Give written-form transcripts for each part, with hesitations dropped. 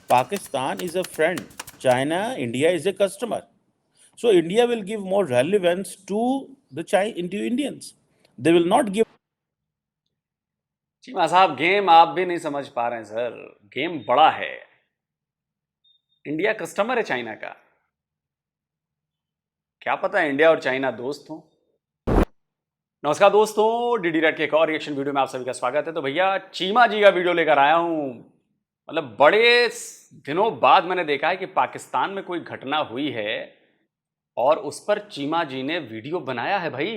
Pakistan is a friend. China, India is a customer. So India will give more relevance to into Indians. They will not give. Cheema साहब, game आप भी नहीं समझ पा रहे हैं सर। गेम बड़ा है। इंडिया कस्टमर है चाइना का। क्या पता है इंडिया और चाइना दोस्त हों। नमस्कार दोस्तों, डीडी रेड के एक और रिएक्शन वीडियो में आप सभी का स्वागत है। तो भैया चीमा जी का वीडियो लेकर आया हूं। मतलब बड़े दिनों बाद मैंने देखा है कि पाकिस्तान में कोई घटना हुई है और उस पर चीमा जी ने वीडियो बनाया है भाई।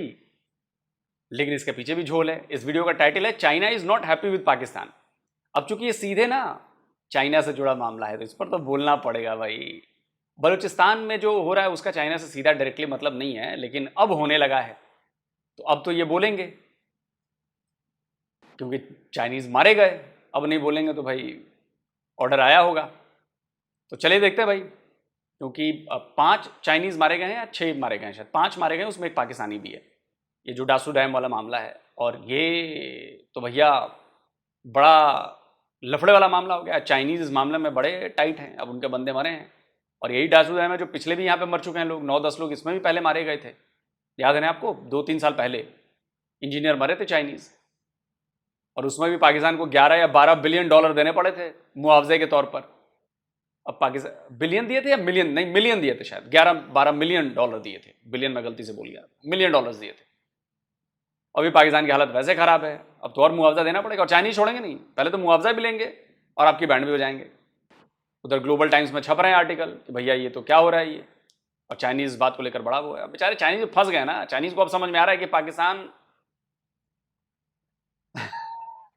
लेकिन इसके पीछे भी झोल है। इस वीडियो का टाइटल है China is not happy with Pakistan. अब चूंकि ये सीधे ना चाइना से जुड़ा मामला है तो इस पर तो बोलना पड़ेगा भाई। बलूचिस्तान में जो हो रहा है उसका चाइना से सीधा डायरेक्टली मतलब नहीं है, लेकिन अब होने लगा है तो अब तो ये बोलेंगे, क्योंकि चाइनीज मारे गए। अब नहीं बोलेंगे तो भाई ऑर्डर आया होगा। तो चलिए देखते हैं भाई, क्योंकि 5 चाइनीज मारे गए हैं या 6 मारे गए हैं, शायद 5 मारे गए हैं, उसमें एक पाकिस्तानी भी है। ये जो डासू डैम वाला मामला है, और ये तो भैया बड़ा लफड़े वाला मामला हो गया। चाइनीज इस मामले में बड़े टाइट हैं, अब उनके बंदे मरे हैं। और यही डासू डैम है जो पिछले भी यहाँ पे मर चुके हैं लोग, 9-10 लोग इसमें भी पहले मारे गए थे। याद है ना आपको, 2-3 साल पहले इंजीनियर मरे थे चाइनीज, और उसमें भी पाकिस्तान को 11 या 12 बिलियन डॉलर देने पड़े थे मुआवजे के तौर पर। अब पाकिस्तान बिलियन दिए थे या मिलियन, नहीं मिलियन दिए थे, शायद 11-12 मिलियन डॉलर दिए थे। बिलियन में गलती से बोल गया, मिलियन डॉलर दिए थे। अभी पाकिस्तान की हालत वैसे खराब है, अब तो और मुआवजा देना पड़ेगा। और चाइनीज छोड़ेंगे नहीं, पहले तो मुआवजा भी लेंगे और आपकी बैंड भी बजाएंगे। उधर ग्लोबल टाइम्स में छप रहे हैं आर्टिकल कि भैया ये तो क्या हो रहा है ये, और चाइनीज बात को लेकर बड़ा वो है। बेचारे चाइनीज फंस गए ना। चाइनीज को अब समझ में आ रहा है कि पाकिस्तान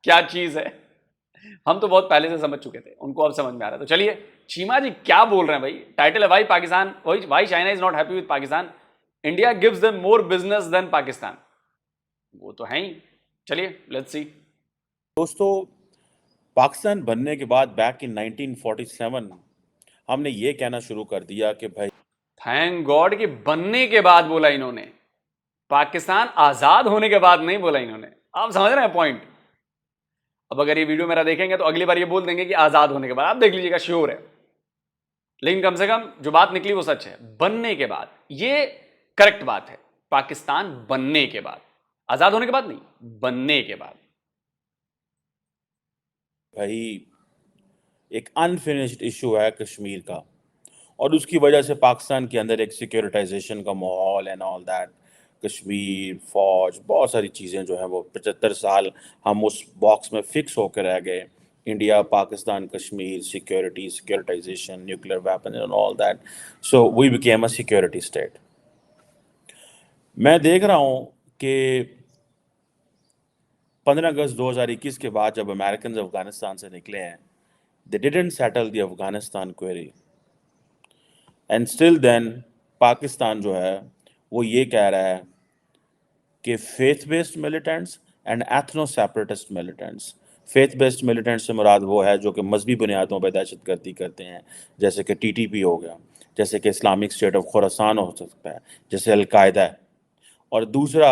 क्या चीज है। हम तो बहुत पहले से समझ चुके थे, उनको अब समझ में आ रहा है। तो चलिए चीमा जी क्या बोल रहे हैं भाई। टाइटल है why China is not happy with Pakistan, India gives them more business than Pakistan. वो तो है ही। चलिए लेट्स सी। दोस्तों, पाकिस्तान बनने के बाद बैक इन 1947 हमने ये कहना शुरू कर दिया कि भाई थैंक गॉड कि बनने के बाद बोला इन्होंने, पाकिस्तान आजाद होने के बाद नहीं बोला इन्होंने। आप समझ रहे हैं पॉइंट। अब अगर ये वीडियो मेरा देखेंगे तो अगली बार ये बोल देंगे कि आजाद होने के बाद। आप देख लीजिएगा, श्योर है। लेकिन कम से कम जो बात निकली वो सच है। बनने के बाद ये करेक्ट बात है। पाकिस्तान बनने के बाद, आजाद होने के बाद नहीं, बनने के बाद। भाई एक अनफिनिश्ड इशू है कश्मीर का, और उसकी वजह से पाकिस्तान के अंदर एक सिक्योरिटाइजेशन का माहौल एंड ऑल दैट। कश्मीर, फौज, बहुत सारी चीज़ें जो हैं वो 75 साल हम उस बॉक्स में फिक्स होकर रह गए। India, Pakistan, Kashmir, security, securitization, nuclear weapon and all that. So we became a security state. मैं देख रहा हूँ कि 15 अगस्त 2021 के बाद जब अमेरिकन अफगानिस्तान से निकले हैं, they didn't settle the Afghanistan query, and still then Pakistan जो है वो ये कह रहा है कि faith based militants and ethno separatist militants. Faith based militant से मुराद वो है जो कि मजहबी बुनियादों पर दहशतगर्दी करते हैं, जैसे कि टीटीपी हो गया, जैसे कि इस्लामिक स्टेट ऑफ खुरासान हो सकता है, जैसे अलकायदा है। और दूसरा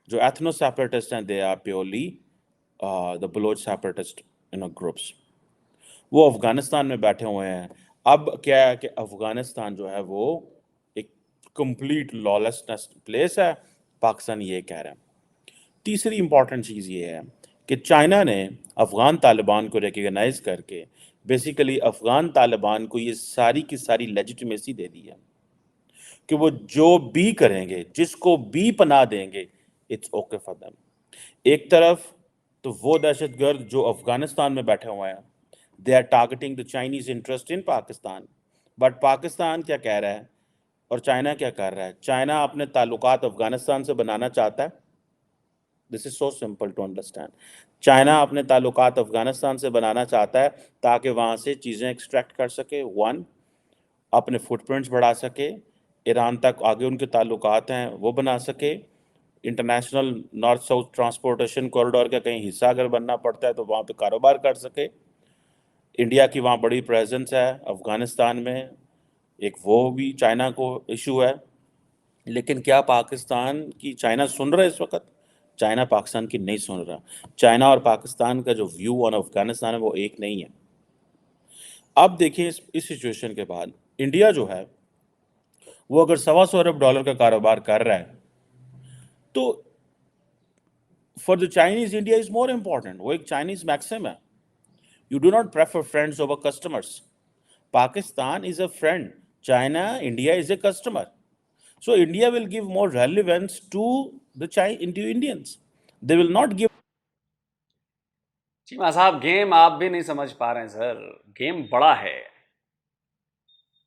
जो एथनो सेपरेटिस्ट हैं, they are purely the Baloch separatist groups. वो अफगानिस्तान में बैठे हुए हैं। अब क्या है कि अफगानिस्तान जो है वो एक कंप्लीट लॉलेसनेस प्लेस है, पाकिस्तान ये कह रहा है। तीसरी इंपॉर्टेंट चीज़ ये है कि चाइना ने अफ़गान तालिबान को रिकग्नाइज करके बेसिकली अफ़गान तालिबान को ये सारी की सारी लेजिटिमेसी दे दी है कि वो जो भी करेंगे, जिसको भी पनाह देंगे, इट्स ओके फॉर देम। एक तरफ तो वो दहशतगर्द जो अफ़गानिस्तान में बैठे हुए हैं, they are targeting the Chinese interest in Pakistan. But Pakistan क्या कह रहा है और चाइना क्या कर रहा है? चाइना अपने ताल्लुकात अफ़गानिस्तान से बनाना चाहता है। This is so simple to understand. China अपने ताल्लुकात अफ़गानिस्तान से बनाना चाहता है ताकि वहाँ से चीज़ें एक्सट्रैक्ट कर सके, वन, अपने फुटप्रिंट्स बढ़ा सके, ईरान तक आगे उनके ताल्लुकात हैं वो बना सके, international north south transportation corridor का कहीं हिस्सा अगर बनना पड़ता है तो वहाँ पे कारोबार कर सके। इंडिया की वहाँ बड़ी प्रेजेंस है अफ़गानिस्तान में, एक वो भी चाइना को इशू है। लेकिन क्या पाकिस्तान की चाइना सुन रहा है इस वक्त? चाइना पाकिस्तान की नहीं सुन रहा। चाइना और पाकिस्तान का जो व्यू ऑन अफगानिस्तान है वो एक नहीं है। अब देखिए इस सिचुएशन के बाद इंडिया जो है वो अगर $125 अरब का कारोबार कर रहा है तो for the Chinese India is more important. वो एक चाइनीज मैक्सिम है, you do not prefer friends over customers. Pakistan is a friend, China, India is a customer. So India will give more relevance to into Indians. They will not give. Cheema साहब, game आप भी नहीं समझ पा रहे हैं sir. Game बड़ा है।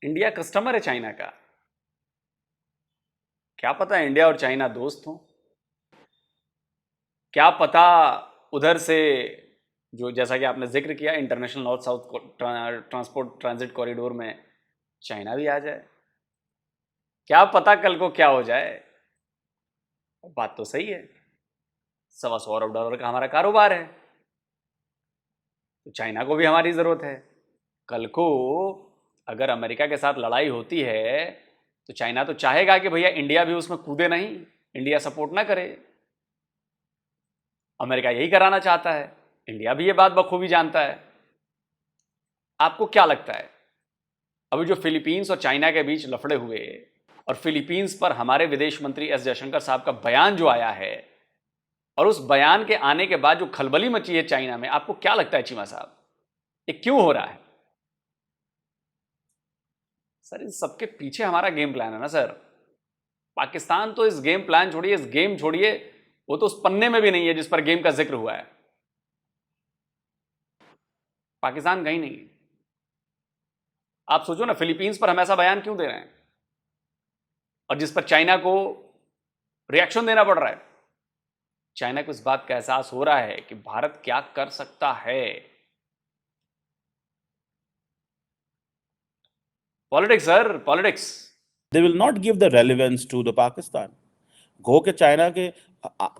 इंडिया कस्टमर है चाइना का। क्या पता इंडिया और चाइना दोस्त हों, क्या पता उधर से जो, जैसा कि आपने जिक्र किया, international north south transport transit corridor में चाइना भी आ जाए। क्या पता कल को क्या हो जाए। बात तो सही है, $125 अरब का हमारा कारोबार है, तो चाइना को भी हमारी ज़रूरत है। कल को अगर अमेरिका के साथ लड़ाई होती है तो चाइना तो चाहेगा कि भैया इंडिया भी उसमें कूदे नहीं, इंडिया सपोर्ट ना करे। अमेरिका यही कराना चाहता है, इंडिया भी ये बात बखूबी जानता है। आपको क्या लगता है, अभी जो फिलीपींस और चाइना के बीच लफड़े हुए और फिलीपींस पर हमारे विदेश मंत्री एस जयशंकर साहब का बयान जो आया है, और उस बयान के आने के बाद जो खलबली मची है चाइना में, आपको क्या लगता है चीमा साहब, ये क्यों हो रहा है? सर, इस सबके पीछे हमारा गेम प्लान है ना सर। पाकिस्तान तो इस गेम प्लान छोड़िए, इस गेम छोड़िए, वो तो उस पन्ने में भी नहीं है जिस पर गेम का जिक्र हुआ है। पाकिस्तान कहीं नहीं है। आप सोचो ना, फिलीपींस पर हम ऐसा बयान क्यों दे रहे हैं, और जिस पर चाइना को रिएक्शन देना पड़ रहा है। चाइना को इस बात का एहसास हो रहा है कि भारत क्या कर सकता है। Politics sir, politics. They will not give the relevance to the Pakistan. गो के चाइना के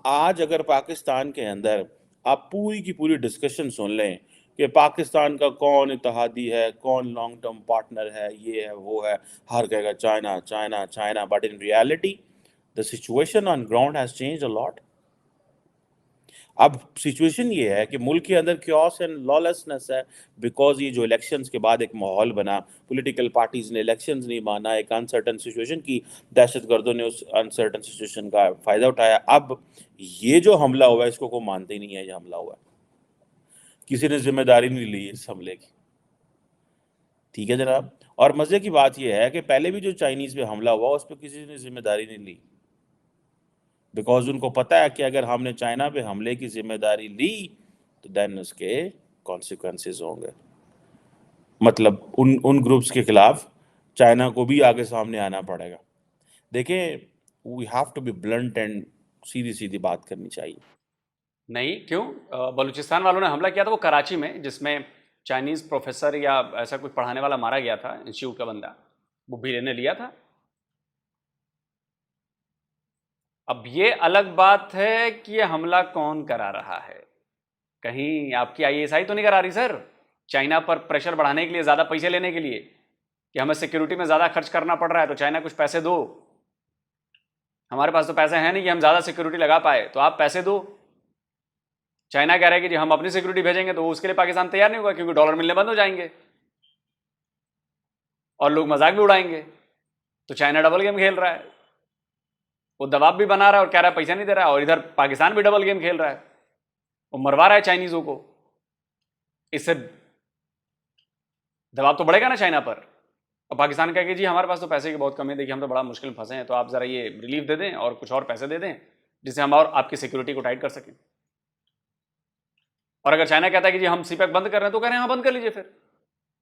आज अगर पाकिस्तान के अंदर आप पूरी की पूरी डिस्कशन सुन लें कि पाकिस्तान का कौन इत्तेहादी है, कौन लॉन्ग टर्म पार्टनर है, ये है वो है, हर कहेगा China China China, but in reality the situation on ground has change a lot. अब सिचुएशन ये है कि मुल्क के अंदर क्योस एंड लॉलेसनेस है, बिकॉज ये जो इलेक्शंस के बाद एक माहौल बना, पॉलिटिकल पार्टीज ने इलेक्शंस नहीं माना, एक अनसर्टन सिचुएशन की, दहशतगर्दों ने उस अनसर्टन सिचुएशन का फ़ायदा उठाया। अब ये जो हमला हुआ है इसको कोई मानते ही नहीं है, ये हमला हुआ है, किसी ने जिम्मेदारी नहीं ली इस हमले की। ठीक है जनाब, और मज़े की बात यह है कि पहले भी जो चाइनीज़ पे हमला हुआ उस पर किसी ने जिम्मेदारी नहीं ली, बिकॉज उनको पता है कि अगर हमने चाइना पे हमले की जिम्मेदारी ली तो देन उसके कॉन्सिक्वेंसेस होंगे। मतलब उन ग्रुप्स के खिलाफ चाइना को भी आगे सामने आना पड़ेगा। देखें, we have to be blunt and सीधी सीधी बात करनी चाहिए। नहीं, क्यों? बलूचिस्तान वालों ने हमला किया था वो कराची में, जिसमें चाइनीज़ प्रोफेसर या ऐसा कुछ पढ़ाने वाला मारा गया था, इंस्टीट्यूट का बंदा, वो भीड़े ने लिया था। अब ये अलग बात है कि ये हमला कौन करा रहा है। कहीं आपकी आईएसआई तो नहीं करा रही सर, चाइना पर प्रेशर बढ़ाने के लिए, ज़्यादा पैसे लेने के लिए, कि हमें सिक्योरिटी में ज़्यादा खर्च करना पड़ रहा है तो चाइना कुछ पैसे दो। हमारे पास तो पैसे हैं नहीं कि हम ज़्यादा सिक्योरिटी लगा पाए, तो आप पैसे दो। चाइना कह रहा है कि जी हम अपनी सिक्योरिटी भेजेंगे, तो उसके लिए पाकिस्तान तैयार नहीं होगा, क्योंकि डॉलर मिलने बंद हो जाएंगे और लोग मजाक भी उड़ाएंगे। तो चाइना डबल गेम खेल रहा है, वो दबाव भी बना रहा है और कह रहा है पैसा नहीं दे रहा है, और इधर पाकिस्तान भी डबल गेम खेल रहा है, वो मरवा रहा है चाइनीज़ों को। इससे दबाव तो बढ़ेगा ना चाइना पर। और पाकिस्तान कहे कि जी हमारे पास तो पैसे की बहुत कमी है, देखिए हम तो बड़ा मुश्किल में फंसे हैं, तो आप ज़रा ये रिलीफ दे दें और कुछ और पैसे दे दें जिससे हम और आपकी सिक्योरिटी को टाइट कर सकें। और अगर चाइना कहता है कि जी हम सीपैक बंद कर रहे हैं, तो कह रहे हैं हाँ बंद कर लीजिए फिर,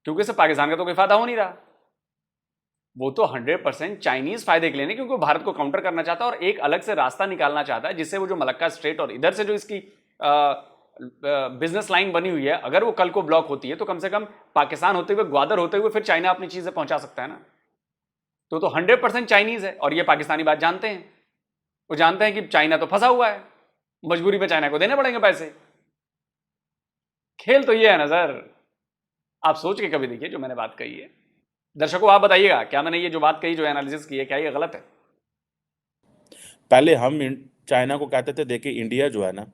क्योंकि इससे पाकिस्तान का तो कोई फायदा हो नहीं रहा। वो तो 100% चाइनीज फायदे के लिए नहीं, क्योंकि वो भारत को काउंटर करना चाहता है और एक अलग से रास्ता निकालना चाहता है, जिससे वो जो मलक्का स्ट्रेट और इधर से जो इसकी बिजनेस लाइन बनी हुई है, अगर वो कल को ब्लॉक होती है तो कम से कम पाकिस्तान होते हुए, ग्वादर होते हुए फिर चाइना अपनी चीजें पहुंचा सकता है ना। तो 100% चाइनीज है, और ये पाकिस्तानी बात जानते हैं। वो जानते हैं कि चाइना तो फंसा हुआ है, मजबूरी में चाइना को देने पड़ेंगे पैसे। खेल तो ये है ना सर, आप सोच के कभी देखिए जो मैंने बात कही है। दर्शकों आप बताइएगा, क्या मैंने ये जो बात कही, जो एनालिसिस की है, क्या ये गलत है? पहले हम चाइना को कहते थे देखिए इंडिया जो है ना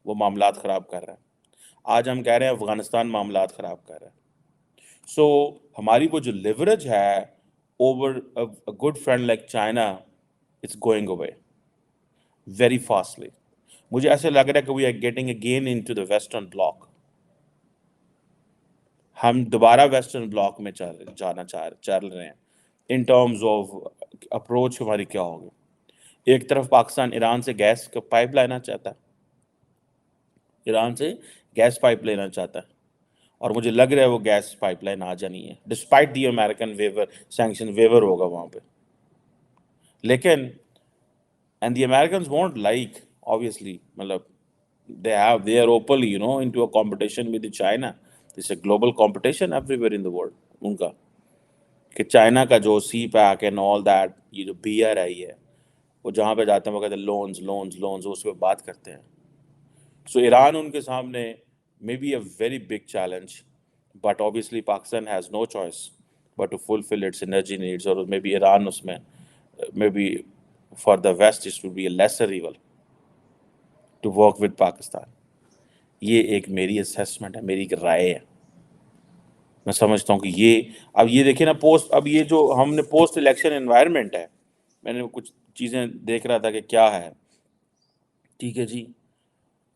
वो मामलात ख़राब कर रहा है, आज हम कह रहे हैं अफगानिस्तान मामलात ख़राब कर रहा है। सो हमारी वो जो लिवरेज है over a good friend like China, it's going away very fastly. मुझे ऐसे लग रहा है कि we are getting again into the western bloc. हम दोबारा वेस्टर्न ब्लॉक में चल रहे हैं। इन टर्म्स ऑफ अप्रोच हमारी क्या होगी? एक तरफ पाकिस्तान ईरान से गैस का पाइप लेना चाहता है, ईरान से गैस पाइप लेना चाहता है, और मुझे लग रहा है वो गैस पाइपलाइन आ जानी है, डिस्पाइट दी अमेरिकन वेवर सैंक्शन वेवर होगा वहाँ पे। लेकिन and the American won't like, obviously, मतलब they are openly, into a competition with China. It's a global competition everywhere in the world उनका, कि चाइना का जो सी पैक एंड ऑल दैट, ये जो बियर है, ये वो जहाँ पे जाते हैं वो कहते हैं लोन्स लोन्स लोन्स, उस पर बात करते हैं। सो ईरान उनके सामने may be a very big challenge, but obviously Pakistan has no choice but to fulfil its energy needs, और मे बी ईरान उसमें, maybe for the West it would be a lesser evil to work with Pakistan. ये एक मेरी assessment है, मेरी एक राय है। मैं समझता हूँ कि ये, अब ये देखिए ना, पोस्ट, अब ये जो हमने पोस्ट इलेक्शन एनवायरनमेंट है, मैंने कुछ चीज़ें देख रहा था कि क्या है, ठीक है जी,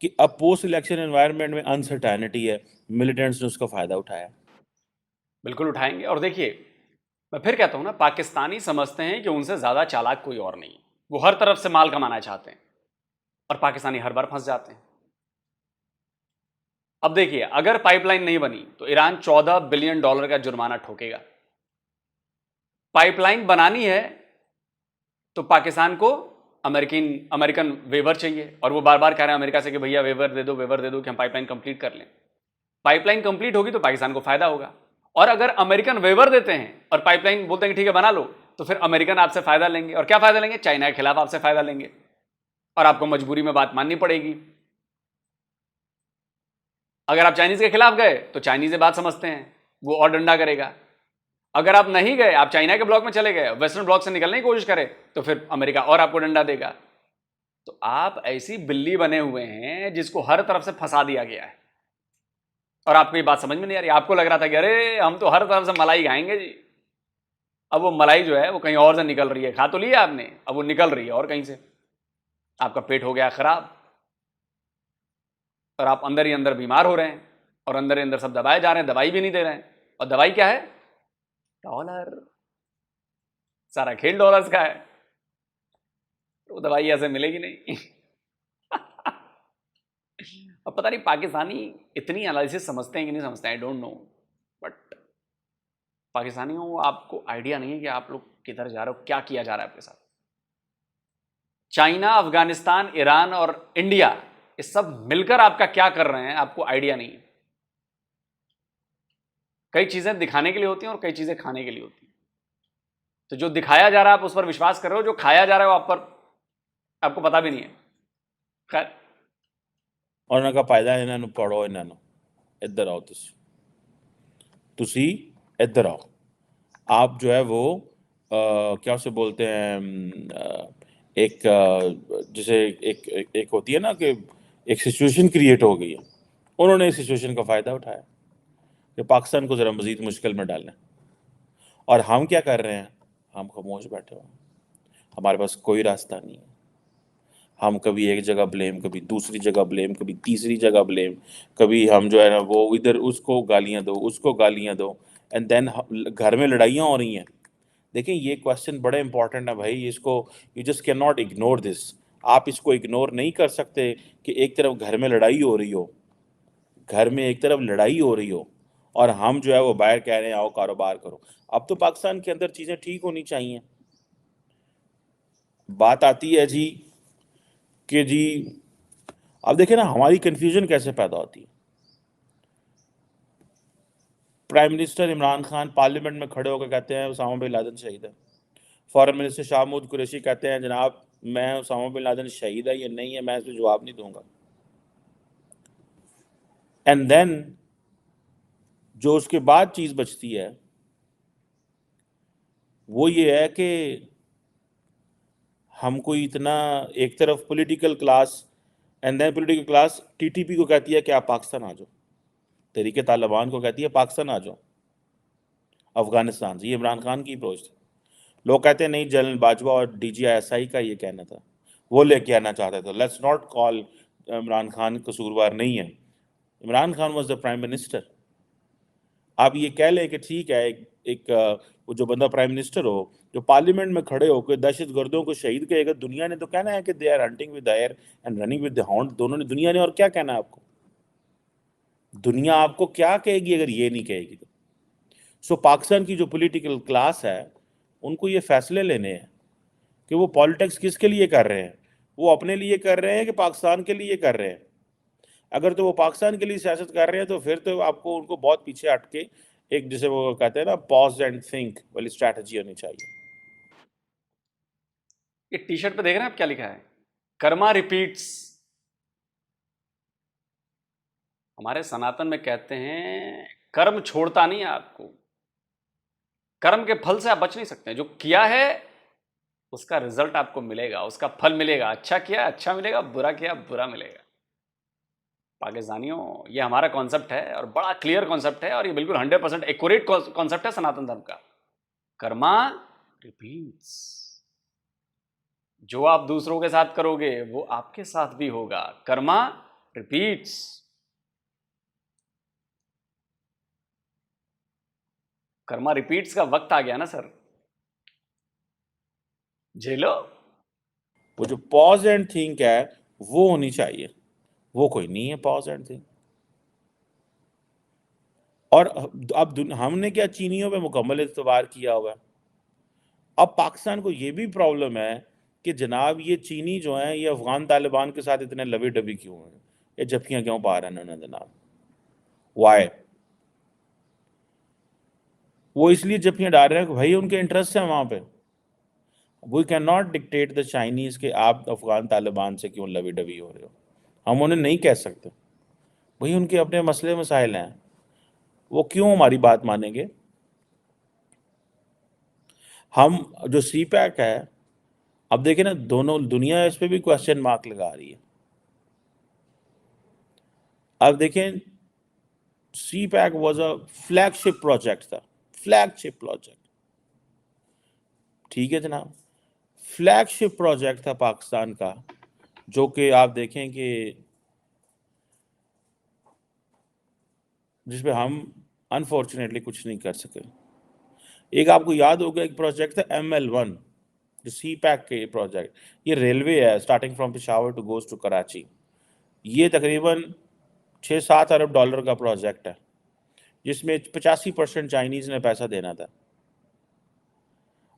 कि अब पोस्ट इलेक्शन एनवायरनमेंट में अनसर्टेनिटी है, मिलिटेंट्स ने उसका फ़ायदा उठाया। बिल्कुल उठाएंगे। और देखिए, मैं फिर कहता हूं ना, पाकिस्तानी समझते हैं कि उनसे ज्यादा चालाक कोई और नहीं। वो हर तरफ से माल कमाना चाहते हैं और पाकिस्तानी हर बार फंस जाते हैं। अब देखिए, अगर पाइपलाइन नहीं बनी तो ईरान $14 बिलियन का जुर्माना ठोकेगा। पाइपलाइन बनानी है तो पाकिस्तान को अमेरिकन अमेरिकन वेवर चाहिए, और वो बार बार कह रहे हैं अमेरिका से कि भैया वेवर दे दो, वेवर दे दो कि हम पाइपलाइन कंप्लीट कर लें। पाइपलाइन कंप्लीट होगी तो पाकिस्तान को फायदा होगा। और अगर अमेरिकन वेवर देते हैं और पाइपलाइन बोलते हैं कि ठीक है बना लो, तो फिर अमेरिकन आपसे फायदा लेंगे। और क्या फायदा लेंगे? चाइना के खिलाफ आपसे फायदा लेंगे, और आपको मजबूरी में बात माननी पड़ेगी। अगर आप चाइनीज के खिलाफ गए तो चाइनीज बात समझते हैं, वो और डंडा करेगा। अगर आप नहीं गए, आप चाइना के ब्लॉक में चले गए, वेस्टर्न ब्लॉक से निकलने की कोशिश करें, तो फिर अमेरिका और आपको डंडा देगा। तो आप ऐसी बिल्ली बने हुए हैं जिसको हर तरफ से फंसा दिया गया है, और आपको ये बात समझ में नहीं आ रही। आपको लग रहा था कि अरे हम तो हर तरफ से मलाई खाएंगे जी। अब वो मलाई जो है वो कहीं और से निकल रही है। खा तो लिया आपने, अब वो निकल रही है और कहीं से। आपका पेट हो गया खराब, और आप अंदर ही अंदर बीमार हो रहे हैं, और अंदर ही अंदर सब दबाए जा रहे हैं, दवाई भी नहीं दे रहे हैं। और दवाई क्या है? डॉलर। सारा खेल डॉलर्स का है, तो वो दवाई ऐसे मिलेगी नहीं। अब पता नहीं पाकिस्तानी इतनी एनालिसिस समझते हैं कि नहीं समझते हैं, आई डोंट नो। बट पाकिस्तानियों को, आपको आइडिया नहीं है कि आप लोग किधर जा रहे हो, क्या किया जा रहा है आपके साथ। चाइना, अफगानिस्तान, ईरान और इंडिया, ये सब मिलकर आपका क्या कर रहे हैं, आपको आइडिया नहीं है। कई चीजें दिखाने के लिए होती हैं और कई चीजें खाने के लिए होती हैं। तो जो दिखाया जा रहा है आप उस पर विश्वास कर रहे हो, जो खाया जा रहा है वो आप पर आपको पता भी नहीं है। खैर, और उनका फायदा इन्होंने पढ़ो, इन्होंने इधर आओ, तुसी इधर आओ। आप जो है वो क्या उसे बोलते हैं, एक जैसे एक होती है ना कि एक सिचुएशन क्रिएट हो गई है, उन्होंने इस सिचुएशन का फ़ायदा उठाया कि पाकिस्तान को ज़रा मज़ीद मुश्किल में डालना। और हम क्या कर रहे हैं? हम खामोश बैठे हुए हैं, हमारे पास कोई रास्ता नहीं है। हम कभी एक जगह ब्लेम, कभी दूसरी जगह ब्लेम, कभी तीसरी जगह ब्लेम, कभी हम जो है ना वो इधर उसको गालियाँ दो, उसको गालियाँ दो, एंड देन घर में लड़ाइयाँ हो रही हैं। देखिए ये क्वेश्चन बड़ा इंपॉर्टेंट है भाई, इसको you just can not ignore this. आप इसको इग्नोर नहीं कर सकते कि एक तरफ घर में लड़ाई हो रही हो, घर में एक तरफ लड़ाई हो रही हो, और हम जो है वो बाहर कह रहे हैं आओ कारोबार करो। अब तो पाकिस्तान के अंदर चीज़ें ठीक होनी चाहिए। बात आती है जी कि जी, अब देखिए ना हमारी कन्फ्यूजन कैसे पैदा होती है। Prime minister Imran Khan parliament में खड़े होकर कहते हैं उसामा बिन लादेन शहीद है। फॉरेन मिनिस्टर शाह महमूद कुरैशी कहते हैं जनाब मैं उसामा बिन लादेन शहीद है या नहीं है मैं इस पर जवाब नहीं दूंगा। एंड देन जो उसके बाद चीज़ बचती है वो ये है कि हमको इतना, एक तरफ political class, and then political class TTP को कहती है कि आप पाकिस्तान आ जाओ, तहरीक तालिबान को कहती है पाकिस्तान आ जाओ, अफगानिस्तान से। ये इमरान खान की अप्रोच थी। लोग कहते हैं नहीं, जनरल बाजवा और DGI का ये कहना था, वो लेके आना चाहते थे। Let's not call Imran Khan कसूरवार नहीं है, Imran Khan was the prime minister. आप ये कह लें कि ठीक है, वो जो बंदा प्राइम मिनिस्टर हो, जो पार्लियामेंट में खड़े होकर दहशत गर्दों को शहीद कहेगा, दुनिया ने तो कहना है कि they are hunting with the hare and running with the hound. दोनों ने, दुनिया ने और क्या कहना है आपको? दुनिया आपको क्या कहेगी अगर ये नहीं कहेगी तो? सो पाकिस्तान की जो पॉलिटिकल क्लास है, उनको ये फैसले लेने हैं कि वो पॉलिटिक्स किसके लिए कर रहे हैं। वो अपने लिए कर रहे हैं कि पाकिस्तान के लिए कर रहे हैं? अगर तो वो पाकिस्तान के लिए सियासत कर रहे हैं तो फिर तो आपको उनको बहुत पीछे हट के एक, जिसे वो कहते हैं ना, पॉज एंड थिंक वाली स्ट्रैटेजी होनी चाहिए। ये टी शर्ट पे देख रहे हैं आप क्या लिखा है? कर्मा रिपीट्स। हमारे सनातन में कहते हैं कर्म छोड़ता नहीं है आपको, कर्म के फल से आप बच नहीं सकते। जो किया है उसका रिजल्ट आपको मिलेगा, उसका फल मिलेगा। अच्छा किया अच्छा मिलेगा, बुरा किया बुरा मिलेगा। पाकिस्तानियों, ये हमारा कॉन्सेप्ट है और बड़ा क्लियर कॉन्सेप्ट है, और ये बिल्कुल 100% एक्यूरेट कॉन्सेप्ट है सनातन धर्म का। कर्मा रिपीट्स। जो आप दूसरों के साथ करोगे वो आपके साथ भी होगा। कर्मा रिपीट्स। कर्मा रिपीट्स का वक्त आ गया ना सर, झेलो। वो जो पॉज एंड थिंक है वो होनी चाहिए, वो कोई नहीं है पॉज एंड थिंक। और अब हमने क्या चीनियों पे मुकम्मल इतबार किया हुआ है? अब पाकिस्तान को ये भी प्रॉब्लम है कि जनाब ये चीनी जो हैं ये अफगान तालिबान के साथ इतने लवी डबी क्यों हैं, ये जफ्फियां क्यों पा रहे हैं उन्होंने जनाब? वाई? वो इसलिए जफ्फियां डाल रहे हैं कि भाई उनके इंटरेस्ट हैं वहां पे। We can not dictate the Chinese के आप अफगान तालिबान से क्यों लवी डबी हो रहे हो। हम उन्हें नहीं कह सकते, भाई उनके अपने मसले मसाइल हैं, वो क्यों हमारी बात मानेंगे? हम जो सी पैक है, अब देखें ना, दोनों दुनिया इस पे भी क्वेश्चन मार्क लगा रही है। अब देखें, CPEC was a flagship project था, फ्लैगशिप प्रोजेक्ट, ठीक है जनाब, फ्लैगशिप प्रोजेक्ट था पाकिस्तान का, जो कि आप देखें कि जिसपे हम अनफॉर्चुनेटली कुछ नहीं कर सके। एक आपको याद होगा, एक प्रोजेक्ट था ML1, जो सी पैक के प्रोजेक्ट, ये रेलवे है starting from Peshawar to goes to Karachi. ये तकरीबन 6-7 अरब डॉलर का प्रोजेक्ट है, जिसमें 85% चाइनीज़ ने पैसा देना था।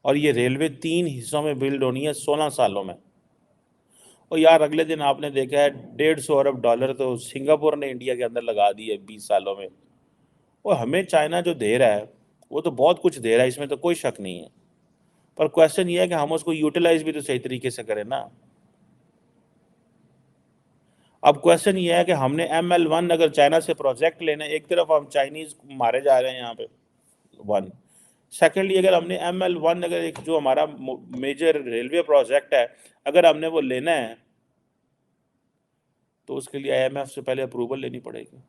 और ये रेलवे 3 हिस्सों में बिल्ड होनी है 16 सालों में। और यार अगले दिन आपने देखा है 150 अरब डॉलर तो सिंगापुर ने इंडिया के अंदर लगा दिए 20 सालों में। और हमें चाइना जो दे रहा है वो तो बहुत कुछ दे रहा है, इसमें तो कोई शक नहीं है, पर क्वेश्चन ये है कि हम उसको यूटिलाइज भी तो सही तरीके से करें ना। अब क्वेश्चन ये है कि हमने ML1 अगर चाइना से प्रोजेक्ट लेना है, एक तरफ हम चाइनीज मारे जा रहे हैं यहाँ पे, वन। सेकेंडली, अगर हमने ML1 अगर एक जो हमारा मेजर रेलवे प्रोजेक्ट है, अगर हमने वो लेना है तो उसके लिए IMF से पहले अप्रूवल लेनी पड़ेगी।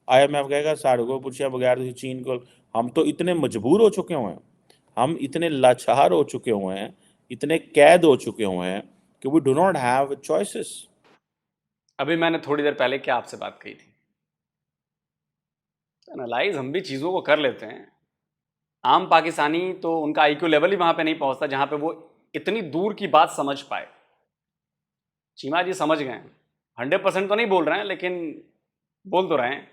IMF कहेगा साढ़े को पूछे बगैर चीन को। हम तो इतने मजबूर हो चुके हुए हैं, हम इतने लाचार हो चुके हुए हैं, इतने कैद हो चुके हुए हैं कि we do not have choices. अभी मैंने थोड़ी देर पहले क्या आपसे बात कही थी? एनालाइज हम भी चीज़ों को कर लेते हैं। आम पाकिस्तानी तो उनका IQ लेवल ही वहां पे नहीं पहुंचता जहां पे वो इतनी दूर की बात समझ पाए। चीमा जी समझ गए, 100% तो नहीं बोल रहे हैं लेकिन बोल तो रहे हैं।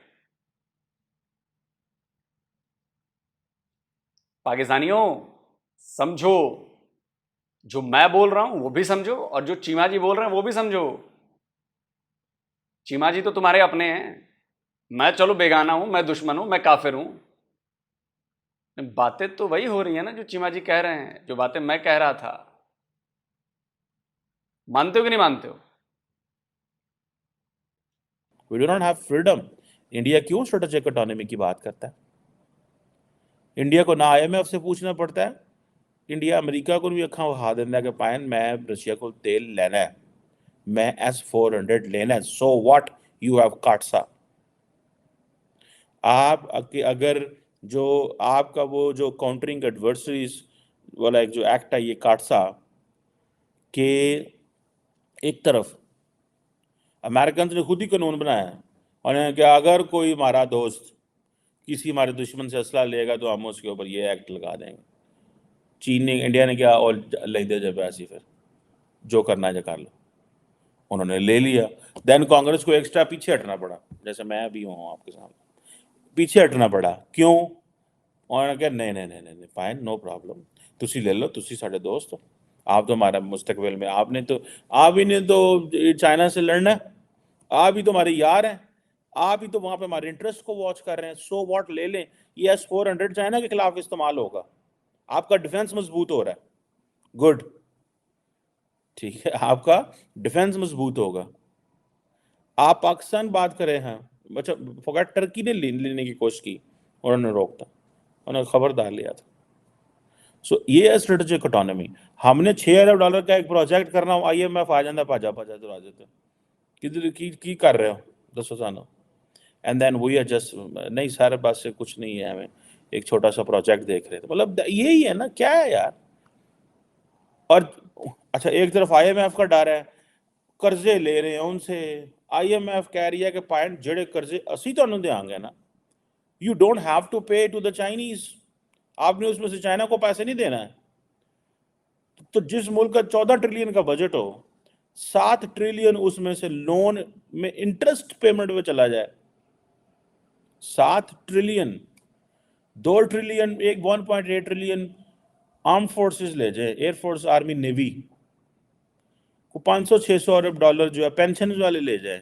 पाकिस्तानियों समझो, जो मैं बोल रहा हूं वो भी समझो और जो चीमा जी बोल रहे हैं वो भी समझो। चीमा जी तो तुम्हारे अपने हैं, मैं चलो बेगाना हूं, मैं दुश्मन हूं, मैं काफिर हूं। बातें तो वही हो रही है ना जो चीमा जी कह रहे हैं, जो बातें मैं कह रहा था। मानते हो कि नहीं मानते हो? We do not have freedom. India क्यों स्ट्रेटेजिक ऑटोनॉमी की बात करता है? इंडिया को ना IMF से पूछना पड़ता है, इंडिया अमेरिका को भी अखा वहा देंदा कि पायन मैं रशिया को तेल लेना है, मैं S-400 लेना है, सो व्हाट, यू हैव काटसा। आप अगर जो आपका वो जो काउंटरिंग एडवर्सरीज वाला एक जो एक्ट है, ये काटसा के एक तरफ अमेरिकन ने खुद ही कानून बनाया है और कि अगर कोई हमारा दोस्त किसी हमारे दुश्मन से असला लेगा तो हम उसके ऊपर ये एक्ट लगा देंगे। चीन ने, इंडिया ने क्या और ले दे जब ऐसी, फिर जो करना है जो कर लो। उन्होंने ले लिया। देन कांग्रेस को एक्स्ट्रा पीछे हटना पड़ा, जैसे मैं भी हूँ आपके सामने, पीछे हटना पड़ा। क्यों? उन्होंने कहा नहीं नहीं नहीं नहीं फाइन, नो प्रॉब्लम, तुसी ले लो, तुसी साढ़े दोस्त हो, आप तो हमारा मुस्तकबिल में, आपने तो, आप ही ने तो चाइना से लड़ना है, आप ही तो हमारे यार हैं, आप ही तो वहां पे हमारे इंटरेस्ट को वॉच कर रहे हैं, सो वॉट ले लें, ये S-400 चाइना के खिलाफ इस्तेमाल होगा, आपका डिफेंस मजबूत हो रहा है, गुड, ठीक है, आपका डिफेंस मजबूत होगा। आप पाकिस्तान बात करें हैं, अच्छा फॉरगेट, टर्की ने लेने की कोशिश की, उन्होंने रोकता, उन्होंने खबरदार लिया था। सो ये है स्ट्रेटेजिक ऑटोनॉमी। हमने $6 अरब का एक प्रोजेक्ट करना, IMF आ जाता, भाजा भाजा तो आ जाते, किधर की कर रहे हो, दसो सानो, and then we are just, नहीं सारे पास से कुछ नहीं है, हमें एक छोटा सा प्रोजेक्ट देख रहे थे, मतलब यही है ना, क्या है यार। और अच्छा, एक तरफ IMF का डर है, कर्जे ले रहे हैं उनसे, IMF कह रही है कि पॉइंट जेड़े कर्जे असी तुहानू देंगे ना, यू डोंट हैव टू पे टू द चाइनीज, आपने उसमें से चाइना को पैसे नहीं देना है। तो जिस मुल्क का 14 ट्रिलियन का बजट हो, 7 ट्रिलियन उसमें से लोन में इंटरेस्ट पेमेंट में चला जाए, 7 ट्रिलियन, 2 ट्रिलियन, एक 1.8 ट्रिलियन आर्म फोर्सेस ले जाए, एयरफोर्स, आर्मी, नेवी को, 500-600 अरब डॉलर जो है पेंशन वाले ले जाए,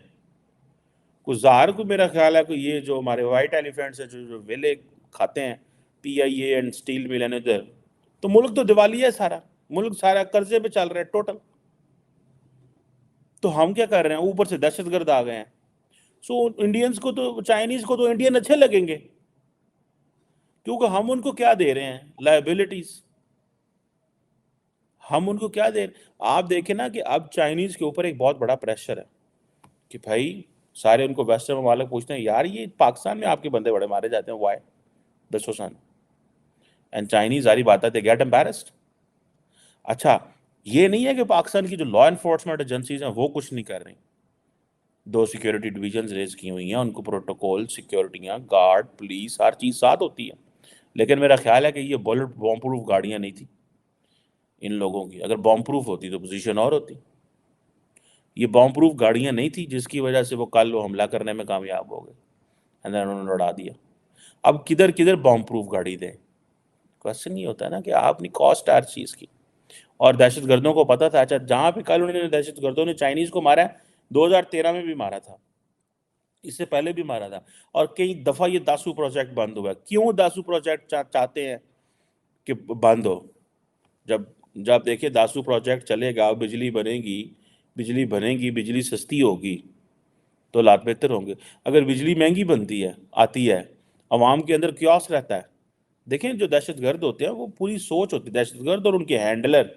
कुछ जार को, मेरा ख्याल है कि ये जो हमारे वाइट एलिफेंट्स है, जो वेले खाते हैं, PIA एंड स्टील मिल इधर, तो मुल्क तो दिवालिया है सारा, मुल्क सारा कर्जे पे चल रहा है टोटल। तो हम क्या कर रहे हैं, ऊपर से दहशतगर्द आ गए हैं। सो इंडियंस को तो, चाइनीज को तो इंडियन अच्छे लगेंगे, क्योंकि हम उनको क्या दे रहे हैं, लाइबिलिटीज, हम उनको क्या दे रहे, आप देखें ना कि अब चाइनीज के ऊपर एक बहुत बड़ा प्रेशर है कि भाई सारे उनको वेस्टर्न ममालिक पूछते हैं, यार ये पाकिस्तान में आपके बंदे बड़े मारे जाते हैं, वाई, दसो सन, एंड चाइनीज सारी बात है, दे गेट एम्बैरेस्ड। अच्छा, ये नहीं है कि पाकिस्तान की जो लॉ एनफोर्समेंट एजेंसीज हैं वो कुछ नहीं कर रही, 2 सिक्योरिटी डिवीजन रेज की हुई हैं, उनको प्रोटोकॉल, सिक्योरिटियाँ, गार्ड, पुलिस, हर चीज़ साथ होती है। लेकिन मेरा ख्याल है कि ये बुलेट बॉम्ब प्रूफ गाड़ियाँ नहीं थी इन लोगों की, अगर बॉम्ब प्रूफ होती तो पोजीशन और होती। ये बॉम्ब प्रूफ गाड़ियाँ नहीं थी जिसकी वजह से वो कल वो हमला करने में कामयाब हो गए, एंड देन उन्होंने उड़ा दिया। अब किधर किधर बॉम्ब प्रूफ गाड़ी दें, क्वेश्चन ये होता है ना कि आपने कॉस्ट हर चीज़ की, और दहशतगर्दों को पता था। अच्छा, जहाँ पे कल उन्होंने, दहशतगर्दों ने चाइनीज़ को मारा है, 2013 में भी मारा था, इससे पहले भी मारा था, और कई दफ़ा ये दासू प्रोजेक्ट बंद हुआ। क्यों दासू प्रोजेक्ट चाहते हैं कि बंद हो? जब जब देखिए दासू प्रोजेक्ट चलेगा, बिजली बनेगी, बिजली बनेगी, बिजली सस्ती होगी तो हालात बेहतर होंगे। अगर बिजली महंगी बनती है, आती है, आवाम के अंदर क्योस रहता है। देखें, जो दहशतगर्द होते हैं वो पूरी सोच होती है, दहशतगर्द और उनके हैंडलर,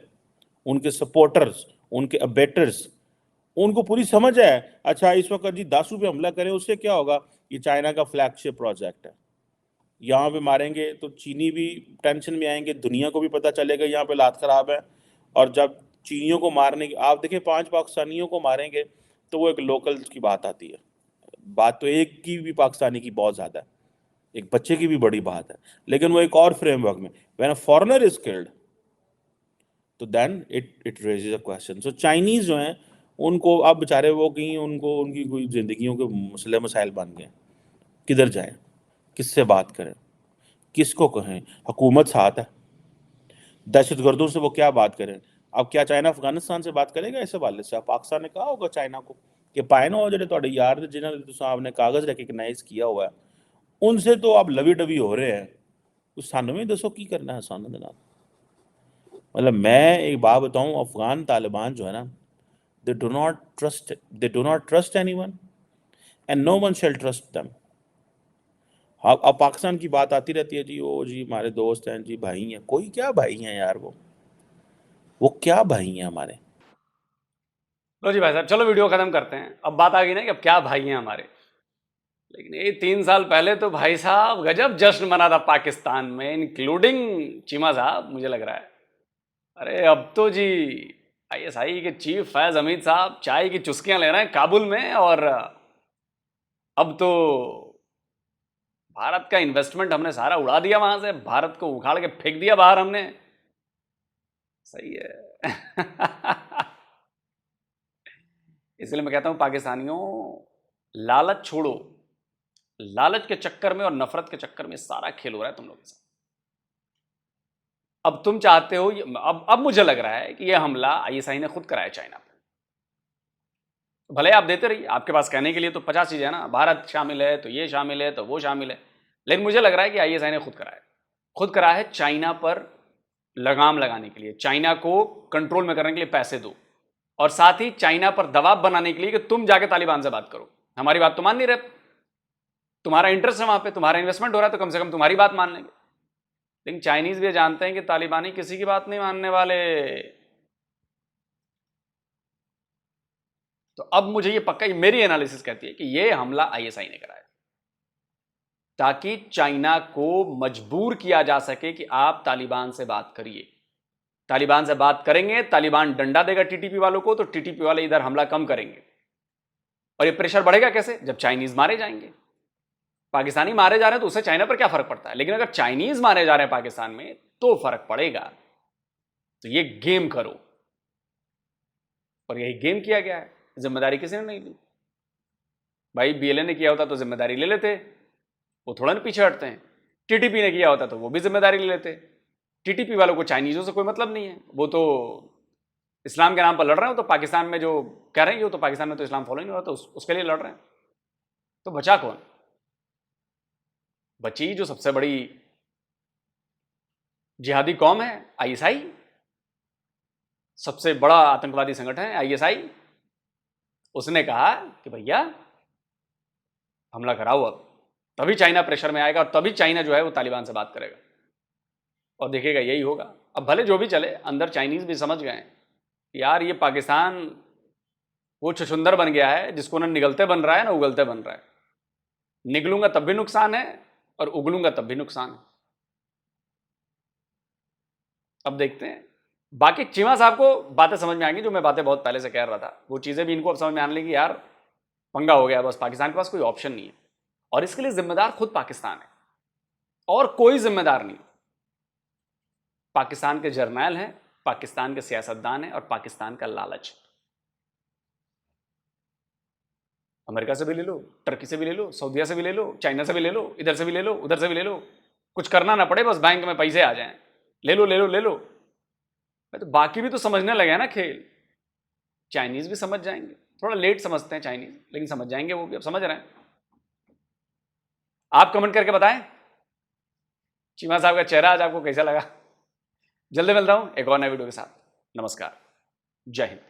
उनके सपोर्टर्स, उनके अबेटर्स, उनको पूरी समझ है। अच्छा, इस वक्त जी दासू पे हमला करें, उससे क्या होगा, ये चाइना का फ्लैगशिप प्रोजेक्ट है, यहाँ पे मारेंगे तो चीनी भी टेंशन में आएंगे, दुनिया को भी पता चलेगा यहाँ पे हालात ख़राब है। और जब चीनियों को मारने की, आप देखिए 5 पाकिस्तानियों को मारेंगे तो वो एक लोकल की बात आती है, बात तो एक की भी पाकिस्तानी की बहुत ज़्यादा है, एक बच्चे की भी बड़ी बात है, लेकिन वो एक और फ्रेमवर्क में, when a foreigner is killed, तो then it raises a question. So Chinese जो हैं, उनको अब बेचारे वो कहीं, उनको उनकी कोई ज़िंदगियों के मसले मसाइल बन गए, किधर जाएं, किससे बात करें, किसको कहें, हुकूमत साथ है, दहशतगर्दों से वो क्या बात करें। अब क्या चाइना अफगानिस्तान से बात करेगा इस हवाले से? अब पाकिस्तान ने कहा होगा चाइना को कि पाए ना हो जो यार जिन्होंने आपने कागज़ रिकगनाइज किया हुआ है, उनसे तो आप लवी डवी हो रहे हैं, तो सानू भी दसो की करना है सानू देना। मतलब मैं एक बात बताऊं, अफगान तालिबान जो है ना, they do not trust anyone, and no one shall trust them. अब पाकिस्तान की बात आती रहती है, जी ओ जी हमारे दोस्त हैं जी, भाई हैं, कोई क्या भाई हैं यार, वो क्या भाई हैं हमारे। लो जी भाई साहब, चलो वीडियो खत्म करते हैं। अब बात आ गई ना कि अब क्या भाई हैं हमारे। लेकिन ये 3 साल पहले तो भाई साहब गजब जश्न मना था पाकिस्तान में, इंक्लूडिंग चीमा साहब, मुझे लग रहा है। अरे अब तो जी आईएसआई के चीफ फैज हमीद साहब चाय की चुस्कियां ले रहे हैं काबुल में, और अब तो भारत का इन्वेस्टमेंट हमने सारा उड़ा दिया वहां से, भारत को उखाड़ के फेंक दिया बाहर हमने। सही है। इसलिए मैं कहता हूं पाकिस्तानियों, लालच छोड़ो। लालच के चक्कर में और नफरत के चक्कर में सारा खेल हो रहा है तुम लोगों के साथ। अब तुम चाहते हो, अब मुझे लग रहा है कि यह हमला आईएसआई ने खुद कराया चाइना पे। भले आप देते रहिए, आपके पास कहने के लिए तो 50 चीजें है ना, भारत शामिल है तो ये शामिल है तो वो शामिल है, लेकिन मुझे लग रहा है कि आईएसआई ने खुद कराया है चाइना पर लगाम लगाने के लिए, चाइना को कंट्रोल में करने के लिए पैसे दो, और साथ ही चाइना पर दबाव बनाने के लिए कि तुम जाके तालिबान से बात करो। हमारी बात तो मान नहीं रहे, तुम्हारा इंटरेस्ट है वहां पे, तुम्हारा इन्वेस्टमेंट हो रहा है, तो कम से कम तुम्हारी बात मान लेंगे। लेकिन चाइनीज भी जानते हैं कि तालिबानी किसी की बात नहीं मानने वाले। तो अब मुझे ये पक्का, मेरी एनालिसिस कहती है कि ये हमला आईएसआई ने कराया ताकि चाइना को मजबूर किया जा सके कि आप तालिबान से बात करिए। तालिबान से बात करेंगे, तालिबान डंडा देगा टीटीपी वालों को, तो टीटीपी वाले इधर हमला कम करेंगे। और ये प्रेशर बढ़ेगा कैसे? जब चाइनीज मारे जाएंगे। पाकिस्तानी मारे जा रहे हैं तो उससे चाइना पर क्या फर्क पड़ता है, लेकिन अगर चाइनीज मारे जा रहे हैं पाकिस्तान में तो फर्क पड़ेगा। तो ये गेम करो, और यही गेम किया गया है। जिम्मेदारी किसी ने नहीं ली भाई। बीएलए ने किया होता तो जिम्मेदारी ले लेते, वो थोड़ा ना पीछे हटते हैं। टीटीपी ने किया होता तो वो भी जिम्मेदारी ले लेते। टीटीपी वालों को चाइनीजों से कोई मतलब नहीं है, वो तो इस्लाम के नाम पर लड़ रहे हो। तो पाकिस्तान में जो कह रहे हैं, तो पाकिस्तान में तो इस्लाम फॉलो नहीं हो रहा, तो उसके लिए लड़ रहे हैं। तो बचा कौन? बची जो सबसे बड़ी जिहादी कौम है, आईएसआई। सबसे बड़ा आतंकवादी संगठन है आईएसआई। उसने कहा कि भैया हमला कराओ अब, तभी चाइना प्रेशर में आएगा, और तभी चाइना जो है वो तालिबान से बात करेगा, और देखेगा यही होगा। अब भले जो भी चले, अंदर चाइनीज भी समझ गए यार ये पाकिस्तान वो छुछुंदर बन गया है जिसको ना निगलते बन रहा है ना उगलते बन रहा है। निगलूंगा तब भी नुकसान है और उगलूंगा तब भी नुकसान है। अब देखते हैं। बाकी चीमा साहब को बातें समझ में आएंगी, जो मैं बातें बहुत पहले से कह रहा था, वो चीजें भी इनको अब समझ में आने लगी। यार पंगा हो गया, बस पाकिस्तान के पास कोई ऑप्शन नहीं है, और इसके लिए जिम्मेदार खुद पाकिस्तान है और कोई जिम्मेदार नहीं। पाकिस्तान के जर्नैल हैं, पाकिस्तान के सियासतदान हैं, और पाकिस्तान का लालच। अमेरिका से भी ले लो, टर्की से भी ले लो, सऊदीया से भी ले लो, चाइना से भी ले लो, इधर से भी ले लो, उधर से भी ले लो, कुछ करना ना पड़े, बस बैंक में पैसे आ जाएं, ले लो ले लो ले लो। तो बाकी भी तो समझने लगे हैं ना खेल। चाइनीज भी समझ जाएंगे, थोड़ा लेट समझते हैं चाइनीज, लेकिन समझ जाएंगे वो भी, अब समझ रहे हैं। आप कमेंट करके बताएं चीमा साहब का चेहरा आज आपको कैसा लगा। जल्दी मिलता हूं एक और नए वीडियो के साथ। नमस्कार, जय हिंद।